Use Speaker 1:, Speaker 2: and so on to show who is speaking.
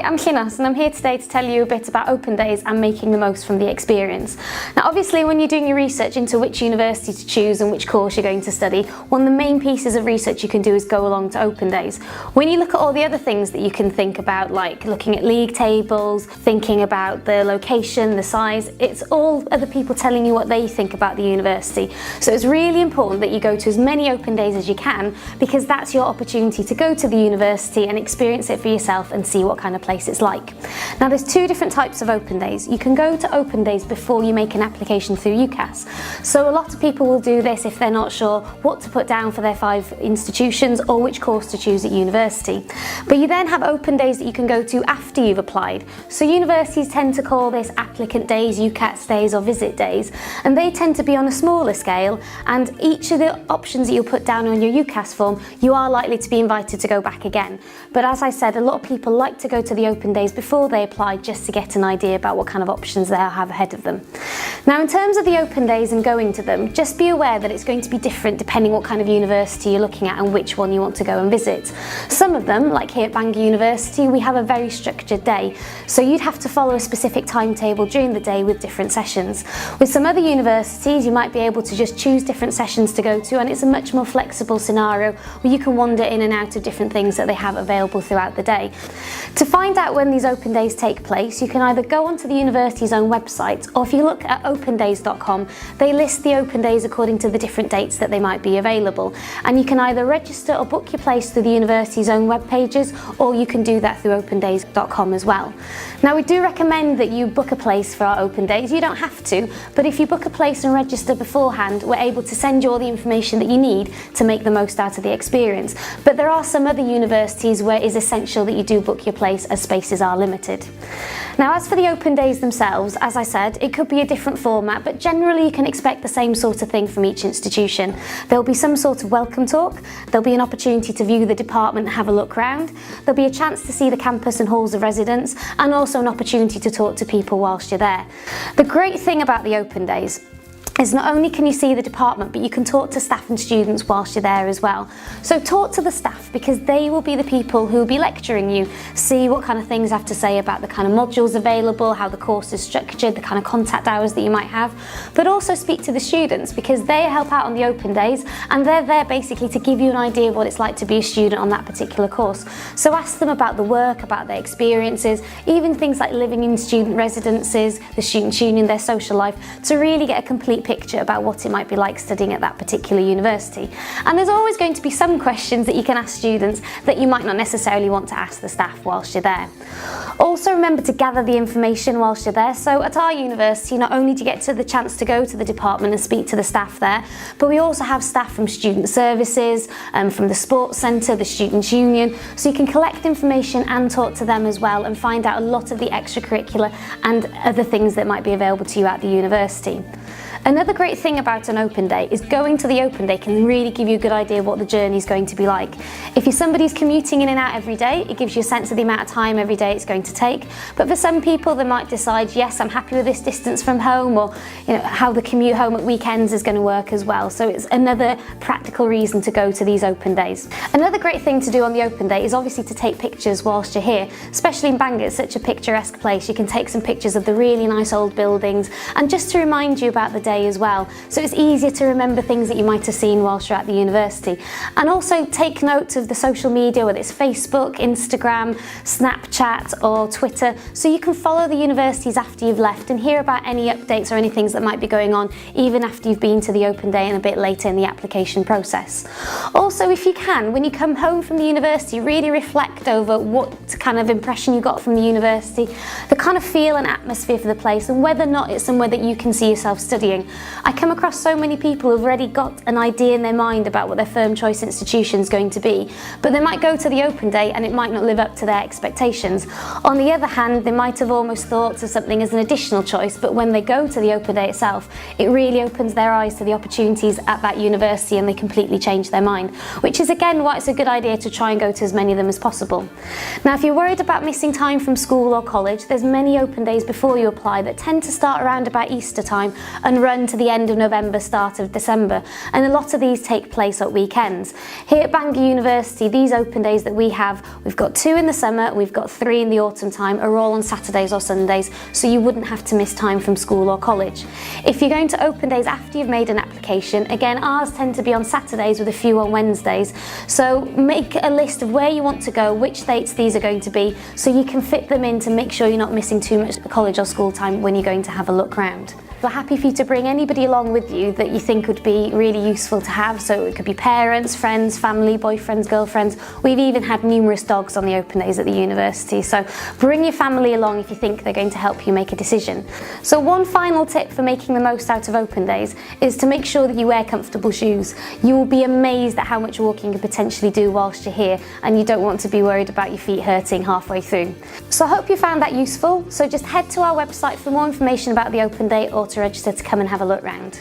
Speaker 1: I'm Llinos and I'm here today to tell you a bit about open days and making the most from the experience. Now obviously when you're doing your research into which university to choose and which course you're going to study, one of the main pieces of research you can do is go along to open days. When you look at all the other things that you can think about, like looking at league tables, thinking about the location, the size, it's all other people telling you what they think about the university. So it's really important that you go to as many open days as you can, because that's your opportunity to go to the university and experience it for yourself and see what kind of place it's like. Now there's two different types of open days. You can go to open days before you make an application through UCAS. So a lot of people will do this if they're not sure what to put down for their 5 institutions or which course to choose at university. But you then have open days that you can go to after you've applied. So universities tend to call this applicant days, UCAS days or visit days, and they tend to be on a smaller scale, and each of the options that you'll put down on your UCAS form, you are likely to be invited to go back again. But as I said, a lot of people like to go to the open days before they apply just to get an idea about what kind of options they'll have ahead of them. Now in terms of the open days and going to them, just be aware that it's going to be different depending what kind of university you're looking at and which one you want to go and visit. Some of them, like here at Bangor University, we have a very structured day, so you'd have to follow a specific timetable during the day with different sessions. With some other universities you might be able to just choose different sessions to go to, and it's a much more flexible scenario where you can wander in and out of different things that they have available throughout the day. To find out when these open days take place, you can either go onto the university's own website, or if you look at opendays.com, they list the open days according to the different dates that they might be available. And you can either register or book your place through the university's own web pages, or you can do that through opendays.com as well. Now we do recommend that you book a place for our open days. You don't have to, but if you book a place and register beforehand, we're able to send you all the information that you need to make the most out of the experience. But there are some other universities where it is essential that you do book your place, as spaces are limited. Now as for the open days themselves, as I said, it could be a different format, but generally you can expect the same sort of thing from each institution. There'll be some sort of welcome talk, there'll be an opportunity to view the department and have a look round, there'll be a chance to see the campus and halls of residence, and also an opportunity to talk to people whilst you're there. The great thing about the open days is not only can you see the department, but you can talk to staff and students whilst you're there as well. So talk to the staff, because they will be the people who will be lecturing you. See what kind of things they have to say about the kind of modules available, how the course is structured, the kind of contact hours that you might have. But also speak to the students, because they help out on the open days and they're there basically to give you an idea of what it's like to be a student on that particular course. So ask them about the work, about their experiences, even things like living in student residences, the student union, their social life, to really get a complete picture about what it might be like studying at that particular university. And there's always going to be some questions that you can ask students that you might not necessarily want to ask the staff whilst you're there. Also remember to gather the information whilst you're there. So at our university, not only do you get the chance to go to the department and speak to the staff there, but we also have staff from student services, from the sports centre, the student union, so you can collect information and talk to them as well and find out a lot of the extracurricular and other things that might be available to you at the university. Another great thing about an open day is going to the open day can really give you a good idea of what the journey is going to be like. If you're somebody who's commuting in and out every day, it gives you a sense of the amount of time every day it's going to take. But for some people, they might decide, yes, I'm happy with this distance from home, or how the commute home at weekends is going to work as well. So it's another practical reason to go to these open days. Another great thing to do on the open day is obviously to take pictures whilst you're here, especially in Bangor. It's such a picturesque place. You can take some pictures of the really nice old buildings, and just to remind you about the day as well, so it's easier to remember things that you might have seen whilst you're at the university. And also take note of the social media, whether it's Facebook, Instagram, Snapchat or Twitter, so you can follow the universities after you've left and hear about any updates or any things that might be going on even after you've been to the open day and a bit later in the application process. Also, if you can, when you come home from the university, really reflect over what kind of impression you got from the university, the kind of feel and atmosphere for the place, and whether or not it's somewhere that you can see yourself studying. I come across so many people who've already got an idea in their mind about what their firm choice institution is going to be, but they might go to the open day and it might not live up to their expectations. On the other hand, they might have almost thought of something as an additional choice, but when they go to the open day itself, it really opens their eyes to the opportunities at that university and they completely change their mind, which is again why it's a good idea to try and go to as many of them as possible. Now, if you're worried about missing time from school or college, there's many open days before you apply that tend to start around about Easter time and run run to the end of November, start of December, and a lot of these take place at weekends. Here at Bangor University, these open days that we have, we've got 2 in the summer, we've got 3 in the autumn time, are all on Saturdays or Sundays, so you wouldn't have to miss time from school or college. If you're going to open days after you've made an application, again, ours tend to be on Saturdays with a few on Wednesdays, so make a list of where you want to go, which dates these are going to be, so you can fit them in to make sure you're not missing too much college or school time when you're going to have a look round. We're happy for you to bring anybody along with you that you think would be really useful to have, so it could be parents, friends, family, boyfriends, girlfriends. We've even had numerous dogs on the open days at the university, so bring your family along if you think they're going to help you make a decision. So one final tip for making the most out of open days is to make sure that you wear comfortable shoes. You will be amazed at how much walking you can potentially do whilst you're here, and you don't want to be worried about your feet hurting halfway through. So I hope you found that useful, so just head to our website for more information about the open day or to register to come and have a look round.